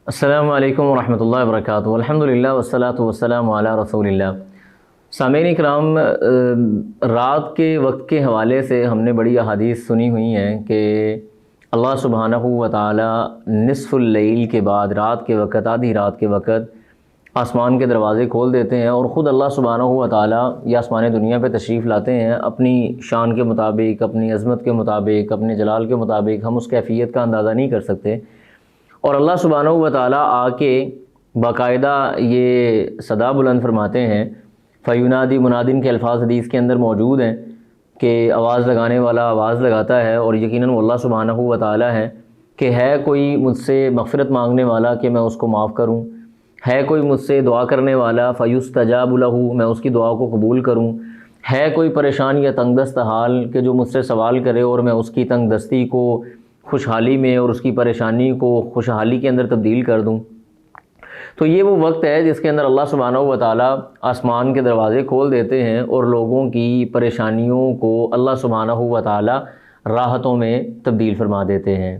السلام علیکم ورحمۃ اللہ وبرکاتہ، الحمدللہ والصلاۃ والسلام علی رسول اللہ۔ سامعین اکرام، رات کے وقت کے حوالے سے ہم نے بڑی احادیث سنی ہوئی ہیں کہ اللہ سبحانہ و تعالی نصف اللیل کے بعد رات کے وقت، آدھی رات کے وقت آسمان کے دروازے کھول دیتے ہیں اور خود اللہ سبحانہ و تعالی یہ آسمان دنیا پہ تشریف لاتے ہیں اپنی شان کے مطابق، اپنی عظمت کے مطابق، اپنے جلال کے مطابق۔ ہم اس کیفیت کا اندازہ نہیں کر سکتے، اور اللہ سبحانہ و تعالی آ کے باقاعدہ یہ صدا بلند فرماتے ہیں۔ فیونادی منادن کے الفاظ حدیث کے اندر موجود ہیں کہ آواز لگانے والا آواز لگاتا ہے، اور یقیناً وہ اللہ سبحانہ و تعالی ہے کہ ہے کوئی مجھ سے مغفرت مانگنے والا کہ میں اس کو معاف کروں، ہے کوئی مجھ سے دعا کرنے والا فیستجاب لہ، میں اس کی دعا کو قبول کروں، ہے کوئی پریشان یا تنگ دست حال کہ جو مجھ سے سوال کرے اور میں اس کی تنگ دستی کو خوشحالی میں اور اس کی پریشانی کو خوشحالی کے اندر تبدیل کر دوں۔ تو یہ وہ وقت ہے جس کے اندر اللہ سبحانہ و تعالی آسمان کے دروازے کھول دیتے ہیں اور لوگوں کی پریشانیوں کو اللہ سبحانہ و تعالی راحتوں میں تبدیل فرما دیتے ہیں۔